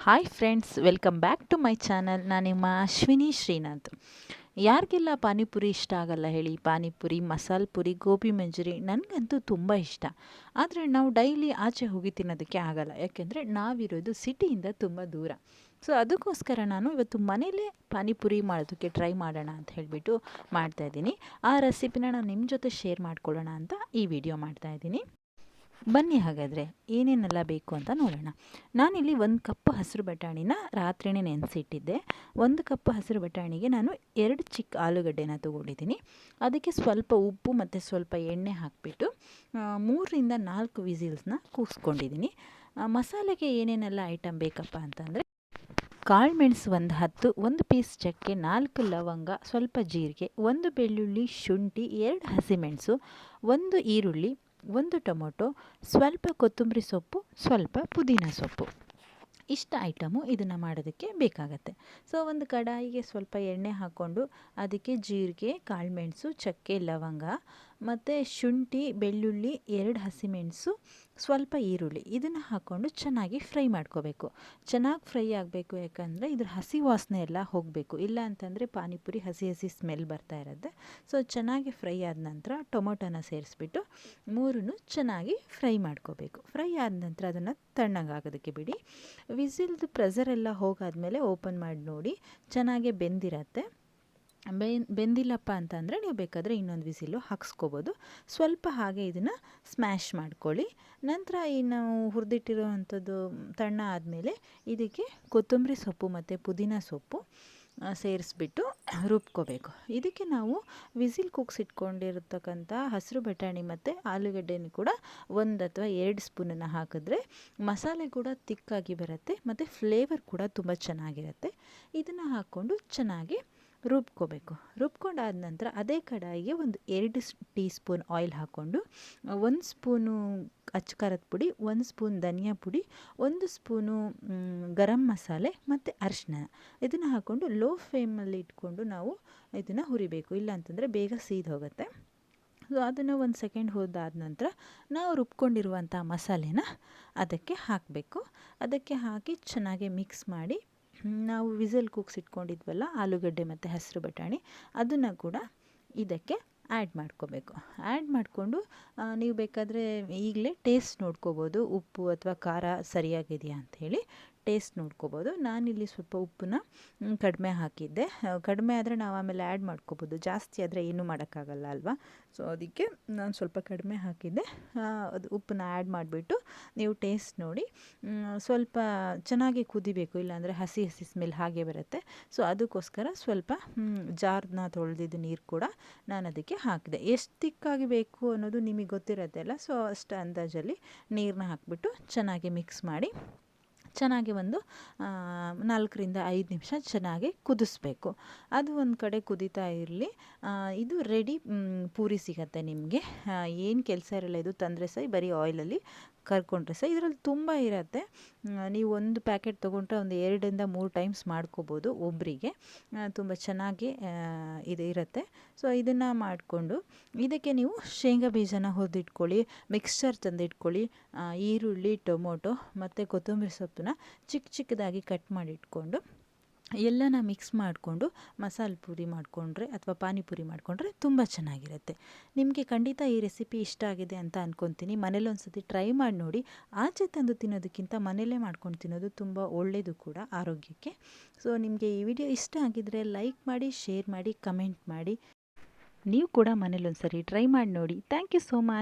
Hi friends, welcome back to my channel. ನಾನು ನಿಮ್ಮ ಅಶ್ವಿನಿ ಶ್ರೀನಾಥ್. ಯಾರಿಗೆಲ್ಲ ಪಾನಿಪುರಿ ಇಷ್ಟ ಆಗಲ್ಲ ಹೇಳಿ? ಪಾನಿಪುರಿ, ಮಸಾಲೆ ಪುರಿ, ಗೋಬಿ ಮಂಚೂರಿ ನನಗಂತೂ ತುಂಬ ಇಷ್ಟ. ಆದರೆ ನಾವು ಡೈಲಿ ಆಚೆ ಹೋಗಿ ತಿನ್ನೋದಕ್ಕೆ ಆಗಲ್ಲ, ಯಾಕೆಂದರೆ ನಾವಿರೋದು ಸಿಟಿಯಿಂದ ತುಂಬ ದೂರ. ಸೊ ಅದಕ್ಕೋಸ್ಕರ ನಾನು ಇವತ್ತು ಮನೇಲೇ ಪಾನಿಪುರಿ ಮಾಡೋದಕ್ಕೆ ಟ್ರೈ ಮಾಡೋಣ ಅಂತ ಹೇಳಿಬಿಟ್ಟು ಮಾಡ್ತಾಯಿದ್ದೀನಿ. ಆ ರೆಸಿಪಿನ ನಾನು ನಿಮ್ಮ ಜೊತೆ ಶೇರ್ ಮಾಡ್ಕೊಳ್ಳೋಣ ಅಂತ ಈ ವಿಡಿಯೋ ಮಾಡ್ತಾಯಿದ್ದೀನಿ. ಬನ್ನಿ ಹಾಗಾದರೆ ಏನೇನೆಲ್ಲ ಬೇಕು ಅಂತ ನೋಡೋಣ. ನಾನಿಲ್ಲಿ 1 ಕಪ್ ಹಸಿರು ಬಟಾಣಿನ ರಾತ್ರಿಯೇ ನೆನೆಸಿಟ್ಟಿದ್ದೆ. 1 ಕಪ್ ಹಸಿರು ಬಟಾಣಿಗೆ ನಾನು 2 ಚಿಕ್ಕ ಆಲೂಗಡ್ಡೆನ ತೊಗೊಂಡಿದ್ದೀನಿ. ಅದಕ್ಕೆ ಸ್ವಲ್ಪ ಉಪ್ಪು ಮತ್ತು ಸ್ವಲ್ಪ ಎಣ್ಣೆ ಹಾಕಿಬಿಟ್ಟು 3ರಿಂದ 4 ವಿಸಿಲ್ಸ್ನ ಕೂಗಿಸ್ಕೊಂಡಿದ್ದೀನಿ. ಮಸಾಲೆಗೆ ಏನೇನೆಲ್ಲ ಐಟಮ್ ಬೇಕಪ್ಪ ಅಂತಂದರೆ, ಕಾಳು ಮೆಣಸು 10, 1 ಪೀಸ್ ಚಕ್ಕೆ, 4 ಲವಂಗ, ಸ್ವಲ್ಪ ಜೀರಿಗೆ, 1 ಬೆಳ್ಳುಳ್ಳಿ, ಶುಂಠಿ, 2 ಹಸಿಮೆಣಸು, 1 ಈರುಳ್ಳಿ, 1 ಟೊಮೊಟೊ, ಸ್ವಲ್ಪ ಕೊತ್ತಂಬರಿ ಸೊಪ್ಪು, ಸ್ವಲ್ಪ ಪುದೀನ ಸೊಪ್ಪು. ಇಷ್ಟು ಐಟಮು ಇದನ್ನು ಮಾಡೋದಕ್ಕೆ ಬೇಕಾಗತ್ತೆ. ಸೊ ಒಂದು ಕಡಾಯಿಗೆ ಸ್ವಲ್ಪ ಎಣ್ಣೆ ಹಾಕ್ಕೊಂಡು ಅದಕ್ಕೆ ಜೀರಿಗೆ, ಕಾಳುಮೆಣಸು, ಚಕ್ಕೆ, ಲವಂಗ ಮತ್ತು ಶುಂಠಿ, ಬೆಳ್ಳುಳ್ಳಿ, 2 ಹಸಿಮೆಣಸು, ಸ್ವಲ್ಪ ಈರುಳ್ಳಿ ಇದನ್ನು ಹಾಕ್ಕೊಂಡು ಚೆನ್ನಾಗಿ ಫ್ರೈ ಮಾಡ್ಕೋಬೇಕು. ಚೆನ್ನಾಗಿ ಫ್ರೈ ಆಗಬೇಕು, ಯಾಕಂದರೆ ಇದ್ರ ಹಸಿ ವಾಸನೆ ಎಲ್ಲ ಹೋಗಬೇಕು. ಇಲ್ಲ ಅಂತಂದರೆ ಪಾನಿಪುರಿ ಹಸಿ ಹಸಿ ಸ್ಮೆಲ್ ಬರ್ತಾ ಇರುತ್ತೆ. ಸೊ ಚೆನ್ನಾಗಿ ಫ್ರೈ ಆದ ನಂತರ ಟೊಮೊಟೊನ ಸೇರಿಸ್ಬಿಟ್ಟು 3 ಚೆನ್ನಾಗಿ ಫ್ರೈ ಮಾಡ್ಕೋಬೇಕು. ಫ್ರೈ ಆದ ನಂತರ ಅದನ್ನು ತಣ್ಣಗಾಗೋದಕ್ಕೆ ಬಿಡಿ. ವಿಸಿಲ್ದು ಪ್ರೆಷರೆಲ್ಲ ಹೋಗಾದ್ಮೇಲೆ ಓಪನ್ ಮಾಡಿ ನೋಡಿ, ಚೆನ್ನಾಗೆ ಬೆಂದಿರತ್ತೆ. ಬೆಂದಿಲ್ಲಪ್ಪ ಅಂತಂದರೆ ನೀವು ಬೇಕಾದರೆ ಇನ್ನೊಂದು ವಿಸಿಲು ಹಾಕ್ಸ್ಕೊಬೋದು. ಸ್ವಲ್ಪ ಹಾಗೆ ಇದನ್ನು ಸ್ಮ್ಯಾಶ್ ಮಾಡ್ಕೊಳ್ಳಿ. ನಂತರ ಈ ನಾವು ಹುರಿದಿಟ್ಟಿರೋ ಅಂಥದ್ದು ತಣ್ಣ ಆದಮೇಲೆ ಇದಕ್ಕೆ ಕೊತ್ತಂಬರಿ ಸೊಪ್ಪು ಮತ್ತು ಪುದೀನ ಸೊಪ್ಪು ಸೇರಿಸ್ಬಿಟ್ಟು ರುಬ್ಕೋಬೇಕು. ಇದಕ್ಕೆ ನಾವು ವಿಸಿಲ್ ಕೂಗ್ಸಿಟ್ಕೊಂಡಿರ್ತಕ್ಕಂಥ ಹಸಿರು ಬಟಾಣಿ ಮತ್ತು ಆಲೂಗಡ್ಡೆನೂ ಕೂಡ 1 ಅಥವಾ 2 ಸ್ಪೂನನ್ನು ಹಾಕಿದ್ರೆ ಮಸಾಲೆ ಕೂಡ ತಿಕ್ಕಾಗಿ ಬರುತ್ತೆ ಮತ್ತು ಫ್ಲೇವರ್ ಕೂಡ ತುಂಬ ಚೆನ್ನಾಗಿರುತ್ತೆ. ಇದನ್ನು ಹಾಕ್ಕೊಂಡು ಚೆನ್ನಾಗಿ ರುಬ್ಕೋಬೇಕು. ರುಬ್ಕೊಂಡಾದ ನಂತರ ಅದೇ ಕಡಾಯಿಗೆ 2 ಟೀ ಸ್ಪೂನ್ ಆಯಿಲ್ ಹಾಕ್ಕೊಂಡು 1 ಸ್ಪೂನು ಅಚ್ಚ ಖಾರದ ಪುಡಿ, 1 ಸ್ಪೂನ್ ಧನಿಯಾ ಪುಡಿ, 1 ಸ್ಪೂನು ಗರಂ ಮಸಾಲೆ ಮತ್ತು ಅರಿಶಿನ ಇದನ್ನು ಹಾಕ್ಕೊಂಡು ಲೋ ಫ್ಲೇಮಲ್ಲಿ ಇಟ್ಕೊಂಡು ನಾವು ಇದನ್ನು ಹುರಿಬೇಕು. ಇಲ್ಲ ಅಂತಂದರೆ ಬೇಗ ಸೀದು ಹೋಗುತ್ತೆ. ಸೊ ಅದನ್ನು 1 ಸೆಕೆಂಡ್ ಹೋದಾದ ನಂತರ ನಾವು ರುಬ್ಕೊಂಡಿರುವಂಥ ಮಸಾಲೆನ ಅದಕ್ಕೆ ಹಾಕಬೇಕು. ಅದಕ್ಕೆ ಹಾಕಿ ಚೆನ್ನಾಗಿ ಮಿಕ್ಸ್ ಮಾಡಿ ನಾವು ವಿಸಲ್ ಕೂಗ್ಸಿಟ್ಕೊಂಡಿದ್ವಲ್ಲ ಆಲೂಗಡ್ಡೆ ಮತ್ತು ಹಸಿರು ಬಟಾಣಿ ಅದನ್ನು ಕೂಡ ಇದಕ್ಕೆ ಆ್ಯಡ್ ಮಾಡ್ಕೋಬೇಕು. ಆ್ಯಡ್ ಮಾಡಿಕೊಂಡು ನೀವು ಬೇಕಾದರೆ ಈಗಲೇ ಟೇಸ್ಟ್ ನೋಡ್ಕೋಬೋದು, ಉಪ್ಪು ಅಥವಾ ಖಾರ ಸರಿಯಾಗಿದೆಯಾ ಅಂಥೇಳಿ ಟೇಸ್ಟ್ ನೋಡ್ಕೋಬೋದು. ನಾನಿಲ್ಲಿ ಸ್ವಲ್ಪ ಉಪ್ಪನ್ನ ಕಡಿಮೆ ಹಾಕಿದ್ದೆ. ಕಡಿಮೆ ಆದರೆ ನಾವು ಆಮೇಲೆ ಆ್ಯಡ್ ಮಾಡ್ಕೋಬೋದು, ಜಾಸ್ತಿ ಆದರೆ ಏನೂ ಮಾಡೋಕ್ಕಾಗಲ್ಲ ಅಲ್ವಾ. ಸೊ ಅದಕ್ಕೆ ನಾನು ಸ್ವಲ್ಪ ಕಡಿಮೆ ಹಾಕಿದ್ದೆ. ಅದು ಉಪ್ಪನ್ನ ಆ್ಯಡ್ ಮಾಡಿಬಿಟ್ಟು ನೀವು ಟೇಸ್ಟ್ ನೋಡಿ. ಸ್ವಲ್ಪ ಚೆನ್ನಾಗಿ ಕುದಿಬೇಕು, ಇಲ್ಲಾಂದರೆ ಹಸಿ ಹಸಿ ಸ್ಮೆಲ್ ಹಾಗೆ ಬರುತ್ತೆ. ಸೊ ಅದಕ್ಕೋಸ್ಕರ ಸ್ವಲ್ಪ ಜಾರ್ನ ತೊಳೆದಿದ್ದು ನೀರು ಕೂಡ ನಾನು ಅದಕ್ಕೆ ಹಾಕಿದೆ. ಎಷ್ಟು ತಿಕ್ಕಾಗಿ ಬೇಕು ಅನ್ನೋದು ನಿಮಗೆ ಗೊತ್ತಿರುತ್ತೆ ಅಲ್ಲ. ಸೊ ಅಷ್ಟು ಅಂದಾಜಲ್ಲಿ ನೀರನ್ನ ಹಾಕಿಬಿಟ್ಟು ಚೆನ್ನಾಗಿ ಮಿಕ್ಸ್ ಮಾಡಿ ಚೆನ್ನಾಗಿ ಒಂದು 4ರಿಂದ 5 ನಿಮಿಷ ಚೆನ್ನಾಗಿ ಕುದಿಸ್ಬೇಕು. ಅದು ಒಂದು ಕಡೆ ಕುದೀತಾ ಇರಲಿ. ಇದು ರೆಡಿ ಪೂರಿ ಸಿಗತ್ತೆ ನಿಮಗೆ. ಏನು ಕೆಲಸ ಇರಲ್ಲ, ಇದು ತಂದರೆ ಸಹ ಬರೀ ಆಯಿಲಲ್ಲಿ ಕರ್ಕೊಂಡ್ರೆ ಸಹ. ಇದರಲ್ಲಿ ತುಂಬ ಇರುತ್ತೆ. ನೀವು 1 ಪ್ಯಾಕೆಟ್ ತೊಗೊಂಡ್ರೆ ಒಂದು 2ರಿಂದ 3 ಟೈಮ್ಸ್ ಮಾಡ್ಕೋಬೋದು ಒಬ್ಬರಿಗೆ. ತುಂಬ ಚೆನ್ನಾಗಿ ಇದು ಇರುತ್ತೆ. ಸೊ ಇದನ್ನು ಮಾಡಿಕೊಂಡು ಇದಕ್ಕೆ ನೀವು ಶೇಂಗಾ ಬೀಜನ ಹುರಿದಿಟ್ಕೊಳ್ಳಿ, ಮಿಕ್ಸ್ಚರ್ ತಂದಿಟ್ಕೊಳ್ಳಿ, ಈರುಳ್ಳಿ, ಟೊಮೊಟೊ ಮತ್ತು ಕೊತ್ತಂಬರಿ ಸೊಪ್ಪನ್ನ ಚಿಕ್ಕ ಚಿಕ್ಕದಾಗಿ ಕಟ್ ಮಾಡಿಟ್ಕೊಂಡು ಎಲ್ಲನ ಮಿಕ್ಸ್ ಮಾಡಿಕೊಂಡು ಮಸಾಲೆ ಪೂರಿ ಮಾಡಿಕೊಂಡ್ರೆ ಅಥವಾ ಪಾನಿಪುರಿ ಮಾಡಿಕೊಂಡ್ರೆ ತುಂಬ ಚೆನ್ನಾಗಿರುತ್ತೆ. ನಿಮಗೆ ಖಂಡಿತ ಈ ರೆಸಿಪಿ ಇಷ್ಟ ಆಗಿದೆ ಅಂತ ಅಂದ್ಕೊತೀನಿ. ಮನೇಲಿ ಒಂದು ಸತಿ ಟ್ರೈ ಮಾಡಿ ನೋಡಿ. ಆಚೆ ತಂದು ತಿನ್ನೋದಕ್ಕಿಂತ ಮನೆಯಲ್ಲೇ ಮಾಡ್ಕೊಂಡು ತಿನ್ನೋದು ತುಂಬ ಒಳ್ಳೆಯದು ಕೂಡ ಆರೋಗ್ಯಕ್ಕೆ. ಸೊ ನಿಮಗೆ ಈ ವಿಡಿಯೋ ಇಷ್ಟ ಆಗಿದ್ದರೆ ಲೈಕ್ ಮಾಡಿ, ಶೇರ್ ಮಾಡಿ, ಕಮೆಂಟ್ ಮಾಡಿ. ನೀವು ಕೂಡ ಮನೇಲಿ ಒಂದು ಸರಿ ಟ್ರೈ ಮಾಡಿ ನೋಡಿ. Thank you so much.